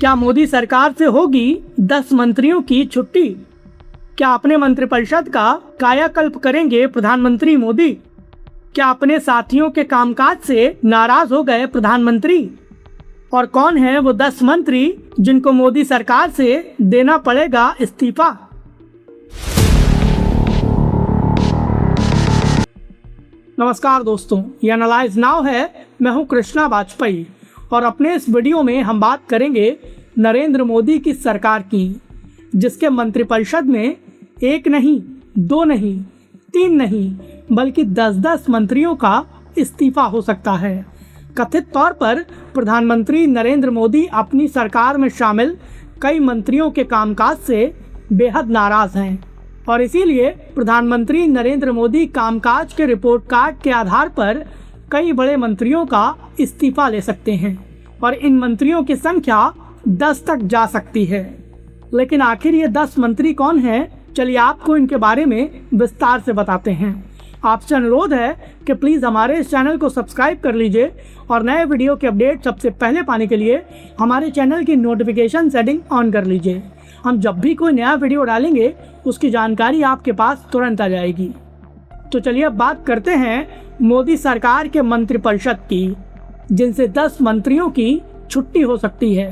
क्या मोदी सरकार से होगी 10 मंत्रियों की छुट्टी? क्या अपने मंत्रिपरिषद का कायाकल्प करेंगे प्रधानमंत्री मोदी? क्या अपने साथियों के कामकाज से नाराज हो गए प्रधानमंत्री? और कौन है वो 10 मंत्री जिनको मोदी सरकार से देना पड़ेगा इस्तीफा? नमस्कार दोस्तों, ये एनालाइज नाउ है। मैं हूं कृष्णा वाजपेयी और अपने इस वीडियो में हम बात करेंगे नरेंद्र मोदी की सरकार की, जिसके मंत्रिपरिषद में एक नहीं, दो नहीं, तीन नहीं, बल्कि 10-10 मंत्रियों का इस्तीफा हो सकता है। कथित तौर पर प्रधानमंत्री नरेंद्र मोदी अपनी सरकार में शामिल कई मंत्रियों के कामकाज से बेहद नाराज हैं और इसीलिए प्रधानमंत्री नरेंद्र मोदी कामकाज के रिपोर्ट कार्ड के आधार पर कई बड़े मंत्रियों का इस्तीफा ले सकते हैं और इन मंत्रियों की संख्या 10 तक जा सकती है। लेकिन आखिर ये 10 मंत्री कौन हैं? चलिए आपको इनके बारे में विस्तार से बताते हैं। आपसे अनुरोध है कि प्लीज़ हमारे इस चैनल को सब्सक्राइब कर लीजिए और नए वीडियो के अपडेट सबसे पहले पाने के लिए हमारे चैनल की नोटिफिकेशन सेटिंग ऑन कर लीजिए। हम जब भी कोई नया वीडियो डालेंगे उसकी जानकारी आपके पास तुरंत आ जाएगी। तो चलिए अब बात करते हैं मोदी सरकार के मंत्रिपरिषद की, जिनसे 10 मंत्रियों की छुट्टी हो सकती है।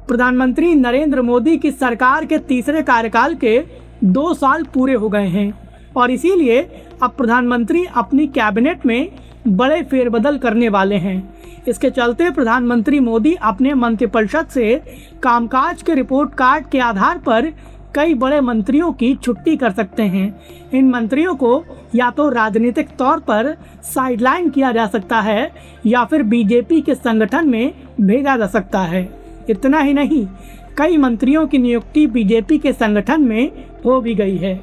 प्रधानमंत्री नरेंद्र मोदी की सरकार के तीसरे कार्यकाल के 2 साल पूरे हो गए हैं और इसीलिए अब प्रधानमंत्री अपनी कैबिनेट में बड़े फेरबदल करने वाले हैं। इसके चलते प्रधानमंत्री मोदी अपने मंत्रिपरिषद से कामकाज के रिपोर्ट कार्ड के आधार पर कई बड़े मंत्रियों की छुट्टी कर सकते हैं। इन मंत्रियों को या तो राजनीतिक तौर पर साइडलाइन किया जा सकता है या फिर बीजेपी के संगठन में भेजा जा सकता है। इतना ही नहीं, कई मंत्रियों की नियुक्ति बीजेपी के संगठन में हो भी गई है,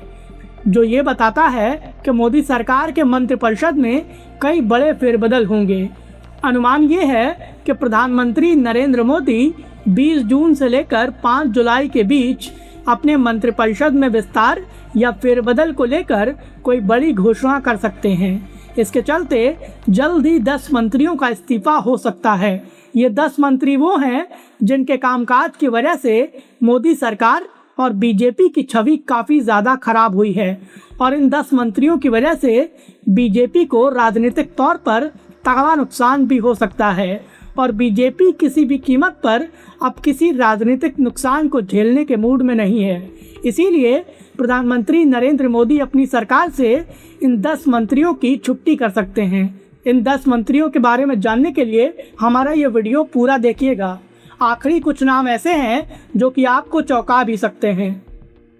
जो ये बताता है कि मोदी सरकार के मंत्रिपरिषद में कई बड़े फेरबदल होंगे। अनुमान ये है कि प्रधानमंत्री नरेंद्र मोदी 20 जून से लेकर 5 जुलाई के बीच अपने मंत्रिपरिषद में विस्तार या फेरबदल को लेकर कोई बड़ी घोषणा कर सकते हैं। इसके चलते जल्द ही 10 मंत्रियों का इस्तीफा हो सकता है। ये 10 मंत्री वो हैं जिनके कामकाज की वजह से मोदी सरकार और बीजेपी की छवि काफ़ी ज़्यादा खराब हुई है और इन 10 मंत्रियों की वजह से बीजेपी को राजनीतिक तौर पर तगड़ा नुकसान भी हो सकता है और बीजेपी किसी भी कीमत पर अब किसी राजनीतिक नुकसान को झेलने के मूड में नहीं है। इसीलिए प्रधानमंत्री नरेंद्र मोदी अपनी सरकार से इन 10 मंत्रियों की छुट्टी कर सकते हैं। इन 10 मंत्रियों के बारे में जानने के लिए हमारा ये वीडियो पूरा देखिएगा। आखिरी कुछ नाम ऐसे हैं जो कि आपको चौंका भी सकते हैं।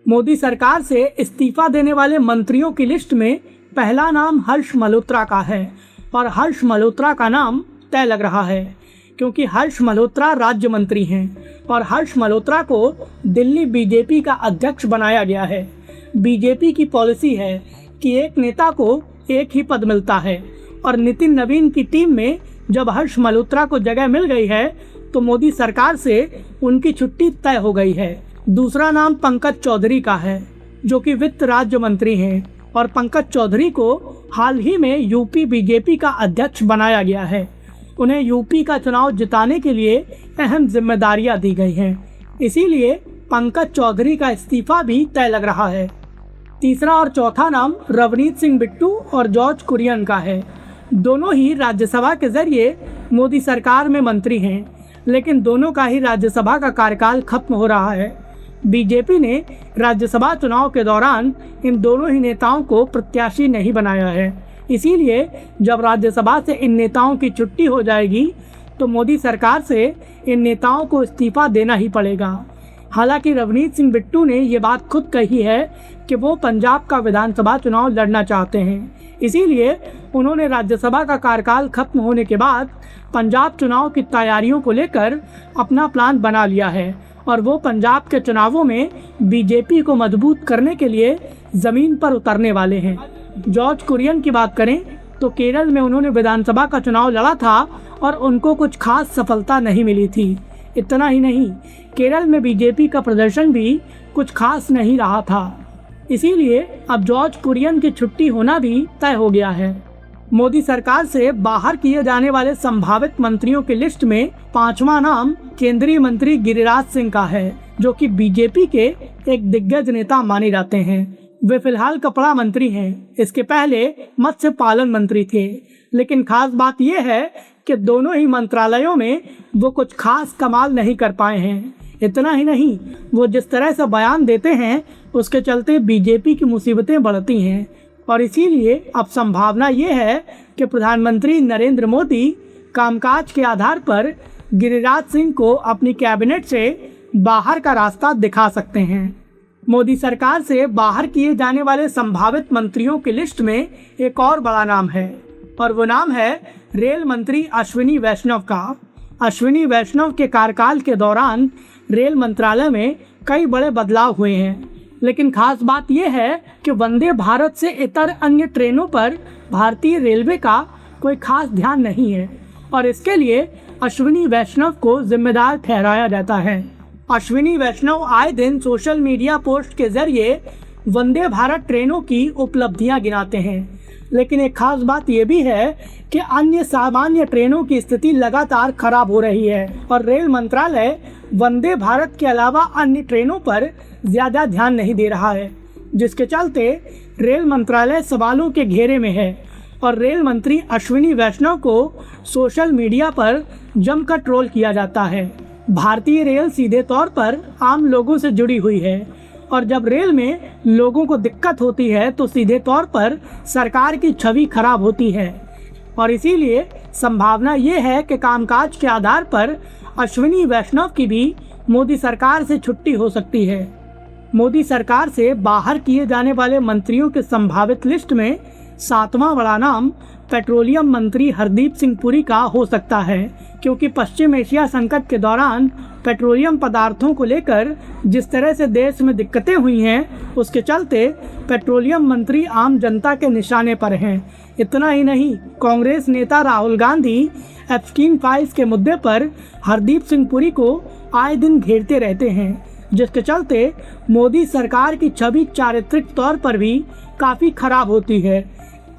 मोदी सरकार से इस्तीफा देने वाले मंत्रियों की लिस्ट में पहला नाम हर्ष मल्होत्रा का है और हर्ष मल्होत्रा का नाम तय लग रहा है क्योंकि हर्ष मल्होत्रा राज्य मंत्री हैं और हर्ष मल्होत्रा को दिल्ली बीजेपी का अध्यक्ष बनाया गया है। बीजेपी की पॉलिसी है कि एक नेता को एक ही पद मिलता है और नितिन नवीन की टीम में जब हर्ष मल्होत्रा को जगह मिल गई है तो मोदी सरकार से उनकी छुट्टी तय हो गई है। दूसरा नाम पंकज चौधरी का है जो कि वित्त राज्य मंत्री हैं और पंकज चौधरी को हाल ही में यूपी बीजेपी का अध्यक्ष बनाया गया है। उन्हें यूपी का चुनाव जिताने के लिए अहम जिम्मेदारियां दी गई हैं, इसीलिए पंकज चौधरी का इस्तीफा भी तय लग रहा है। तीसरा और चौथा नाम रवनीत सिंह बिट्टू और जॉर्ज कुरियन का है। दोनों ही राज्यसभा के जरिए मोदी सरकार में मंत्री हैं, लेकिन दोनों का ही राज्यसभा का कार्यकाल खत्म हो रहा है। बीजेपी ने राज्यसभा चुनाव के दौरान इन दोनों ही नेताओं को प्रत्याशी नहीं बनाया है, इसीलिए जब राज्यसभा से इन नेताओं की छुट्टी हो जाएगी तो मोदी सरकार से इन नेताओं को इस्तीफा देना ही पड़ेगा। हालांकि रवनीत सिंह बिट्टू ने ये बात खुद कही है कि वो पंजाब का विधानसभा चुनाव लड़ना चाहते हैं, इसीलिए उन्होंने राज्यसभा का कार्यकाल खत्म होने के बाद पंजाब चुनाव की तैयारियों को लेकर अपना प्लान बना लिया है और वो पंजाब के चुनावों में बीजेपी को मजबूत करने के लिए ज़मीन पर उतरने वाले हैं। जॉर्ज कुरियन की बात करें तो केरल में उन्होंने विधानसभा का चुनाव लड़ा था और उनको कुछ खास सफलता नहीं मिली थी। इतना ही नहीं, केरल में बीजेपी का प्रदर्शन भी कुछ खास नहीं रहा था, इसीलिए अब जॉर्ज कुरियन की छुट्टी होना भी तय हो गया है। मोदी सरकार से बाहर किए जाने वाले संभावित मंत्रियों की लिस्ट में 5वां नाम केंद्रीय मंत्री गिरिराज सिंह का है, जो कि बीजेपी के एक दिग्गज नेता माने जाते हैं। वे फिलहाल कपड़ा मंत्री हैं। इसके पहले मत्स्य पालन मंत्री थे, लेकिन खास बात यह है कि दोनों ही मंत्रालयों में वो कुछ खास कमाल नहीं कर पाए हैं। इतना ही नहीं, वो जिस तरह से बयान देते हैं उसके चलते बीजेपी की मुसीबतें बढ़ती हैं, और इसीलिए अब संभावना ये है कि प्रधानमंत्री नरेंद्र मोदी कामकाज के आधार पर गिरिराज सिंह को अपनी कैबिनेट से बाहर का रास्ता दिखा सकते हैं। मोदी सरकार से बाहर किए जाने वाले संभावित मंत्रियों की लिस्ट में एक और बड़ा नाम है, और वो नाम है रेल मंत्री अश्विनी वैष्णव का। अश्विनी वैष्णव के कार्यकाल के दौरान रेल मंत्रालय में कई बड़े बदलाव हुए हैं, लेकिन खास बात यह है कि वंदे भारत से इतर अन्य ट्रेनों पर भारतीय रेलवे का कोई खास ध्यान नहीं है, और इसके लिए अश्विनी वैष्णव को जिम्मेदार ठहराया जाता है। अश्विनी वैष्णव आए दिन सोशल मीडिया पोस्ट के जरिए वंदे भारत ट्रेनों की उपलब्धियां गिनाते हैं, लेकिन एक खास बात यह भी है कि अन्य सामान्य ट्रेनों की स्थिति लगातार खराब हो रही है, और रेल मंत्रालय वंदे भारत के अलावा अन्य ट्रेनों पर ज़्यादा ध्यान नहीं दे रहा है, जिसके चलते रेल मंत्रालय सवालों के घेरे में है, और रेल मंत्री अश्विनी वैष्णव को सोशल मीडिया पर जमकर ट्रोल किया जाता है। भारतीय रेल सीधे तौर पर आम लोगों से जुड़ी हुई है, और जब रेल में लोगों को दिक्कत होती है तो सीधे तौर पर सरकार की छवि खराब होती है, और इसीलिए संभावना ये है कि कामकाज के आधार पर अश्विनी वैष्णव की भी मोदी सरकार से छुट्टी हो सकती है। मोदी सरकार से बाहर किए जाने वाले मंत्रियों के संभावित लिस्ट में 7वां बड़ा नाम पेट्रोलियम मंत्री हरदीप सिंह पुरी का हो सकता है, क्योंकि पश्चिम एशिया संकट के दौरान पेट्रोलियम पदार्थों को लेकर जिस तरह से देश में दिक्कतें हुई हैं, उसके चलते पेट्रोलियम मंत्री आम जनता के निशाने पर हैं। इतना ही नहीं, कांग्रेस नेता राहुल गांधी एप्स्टीन फाइल्स के मुद्दे पर हरदीप सिंह पुरी को आए दिन घेरते रहते हैं, जिसके चलते मोदी सरकार की छवि चारित्रिक तौर पर भी काफ़ी खराब होती है,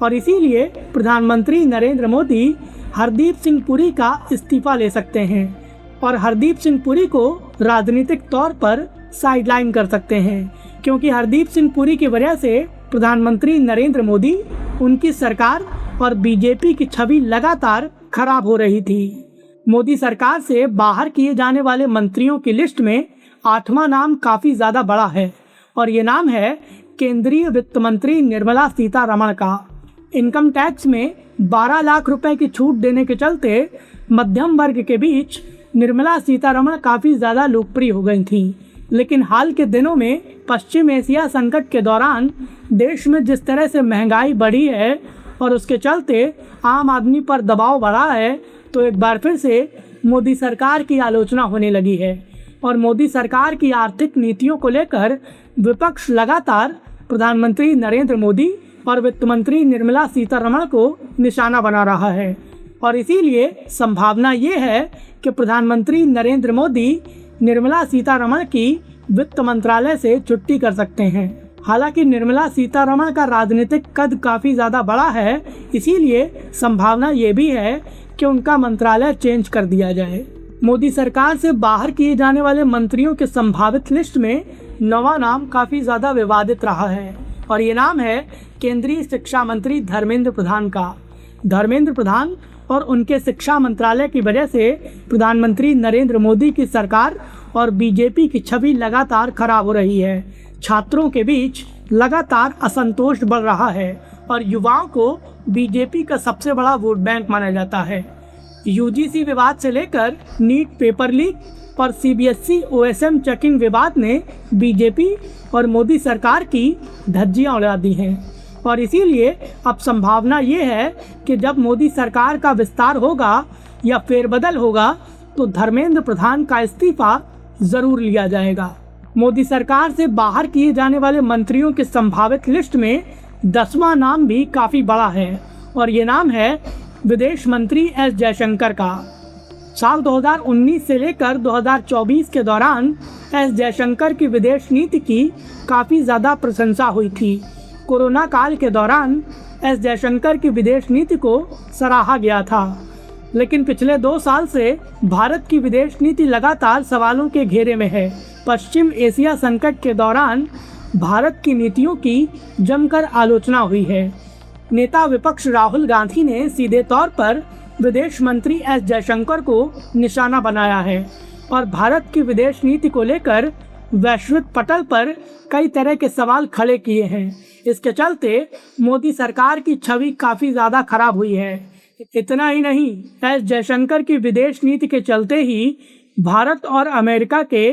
और इसीलिए प्रधानमंत्री नरेंद्र मोदी हरदीप सिंह पुरी का इस्तीफा ले सकते हैं, और हरदीप सिंह पुरी को राजनीतिक तौर पर साइडलाइन कर सकते हैं, क्योंकि हरदीप सिंह पुरी की वजह से प्रधानमंत्री नरेंद्र मोदी, उनकी सरकार और बीजेपी की छवि लगातार खराब हो रही थी। मोदी सरकार से बाहर किए जाने वाले मंत्रियों की लिस्ट में 8वां नाम काफ़ी ज़्यादा बड़ा है, और ये नाम है केंद्रीय वित्त मंत्री निर्मला सीतारमण का। इनकम टैक्स में 12 लाख रुपए की छूट देने के चलते मध्यम वर्ग के बीच निर्मला सीतारमण काफ़ी ज़्यादा लोकप्रिय हो गई थी, लेकिन हाल के दिनों में पश्चिम एशिया संकट के दौरान देश में जिस तरह से महंगाई बढ़ी है और उसके चलते आम आदमी पर दबाव बढ़ा है, तो एक बार फिर से मोदी सरकार की आलोचना होने लगी है, और मोदी सरकार की आर्थिक नीतियों को लेकर विपक्ष लगातार प्रधानमंत्री नरेंद्र मोदी और वित्त मंत्री निर्मला सीतारमण को निशाना बना रहा है, और इसीलिए संभावना ये है कि प्रधानमंत्री नरेंद्र मोदी निर्मला सीतारमण की वित्त मंत्रालय से छुट्टी कर सकते हैं। हालांकि निर्मला सीतारमण का राजनीतिक कद काफ़ी ज़्यादा बड़ा है, इसीलिए संभावना ये भी है कि उनका मंत्रालय चेंज कर दिया जाए। मोदी सरकार से बाहर किए जाने वाले मंत्रियों के संभावित लिस्ट में 9वां नाम काफ़ी ज़्यादा विवादित रहा है, और ये नाम है केंद्रीय शिक्षा मंत्री धर्मेंद्र प्रधान का। धर्मेंद्र प्रधान और उनके शिक्षा मंत्रालय की वजह से प्रधानमंत्री नरेंद्र मोदी की सरकार और बीजेपी की छवि लगातार खराब हो रही है। छात्रों के बीच लगातार असंतोष बढ़ रहा है, और युवाओं को बीजेपी का सबसे बड़ा वोट बैंक माना जाता है। यूजीसी विवाद से लेकर नीट पेपर लीक और सीबीएसई ओएसएम चेकिंग विवाद ने बीजेपी और मोदी सरकार की धज्जियां उड़ा दी हैं, और इसीलिए अब संभावना ये है कि जब मोदी सरकार का विस्तार होगा या फेरबदल होगा तो धर्मेंद्र प्रधान का इस्तीफा ज़रूर लिया जाएगा। मोदी सरकार से बाहर किए जाने वाले मंत्रियों की संभावित लिस्ट में 10वां नाम भी काफ़ी बड़ा है, और ये नाम है विदेश मंत्री एस जयशंकर का। साल 2019 से लेकर 2024 के दौरान एस जयशंकर की विदेश नीति की काफ़ी ज़्यादा प्रशंसा हुई थी। कोरोना काल के दौरान एस जयशंकर की विदेश नीति को सराहा गया था। लेकिन पिछले 2 साल से भारत की विदेश नीति लगातार सवालों के घेरे में है। पश्चिम एशिया संकट के दौरान भारत की नीतियों की जमकर आलोचना हुई है। नेता विपक्ष राहुल गांधी ने सीधे तौर पर विदेश मंत्री एस जयशंकर को निशाना बनाया है और भारत की विदेश नीति को लेकर वैश्विक पटल पर कई तरह के सवाल खड़े किए हैं। इसके चलते मोदी सरकार की छवि काफ़ी ज़्यादा खराब हुई है। इतना ही नहीं, एस जयशंकर की विदेश नीति के चलते ही भारत और अमेरिका के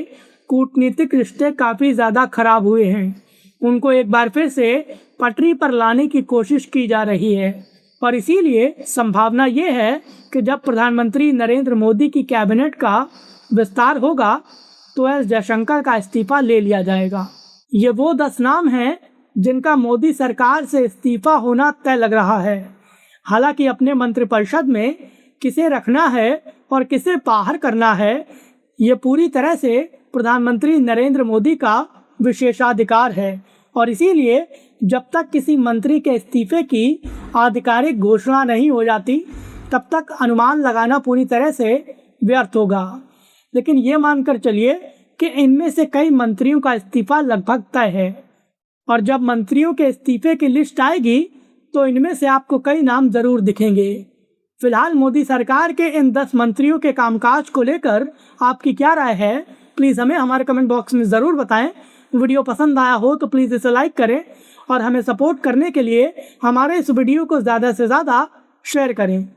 कूटनीतिक रिश्ते काफ़ी ज़्यादा खराब हुए हैं। उनको एक बार फिर से पटरी पर लाने की कोशिश की जा रही है और इसीलिए संभावना ये है कि जब प्रधानमंत्री नरेंद्र मोदी की कैबिनेट का विस्तार होगा तो एस जयशंकर का इस्तीफा ले लिया जाएगा। ये वो 10 नाम हैं जिनका मोदी सरकार से इस्तीफा होना तय लग रहा है। हालांकि अपने मंत्रिपरिषद में किसे रखना है और किसे बाहर करना है, ये पूरी तरह से प्रधानमंत्री नरेंद्र मोदी का विशेषाधिकार है और इसीलिए जब तक किसी मंत्री के इस्तीफे की आधिकारिक घोषणा नहीं हो जाती तब तक अनुमान लगाना पूरी तरह से व्यर्थ होगा। लेकिन ये मानकर चलिए कि इनमें से कई मंत्रियों का इस्तीफा लगभग तय है और जब मंत्रियों के इस्तीफे की लिस्ट आएगी तो इनमें से आपको कई नाम ज़रूर दिखेंगे। फिलहाल मोदी सरकार के इन 10 मंत्रियों के कामकाज को लेकर आपकी क्या राय है, प्लीज़ हमें हमारे कमेंट बॉक्स में ज़रूर बताएं। वीडियो पसंद आया हो तो प्लीज़ इसे लाइक करें और हमें सपोर्ट करने के लिए हमारे इस वीडियो को ज़्यादा से ज़्यादा शेयर करें।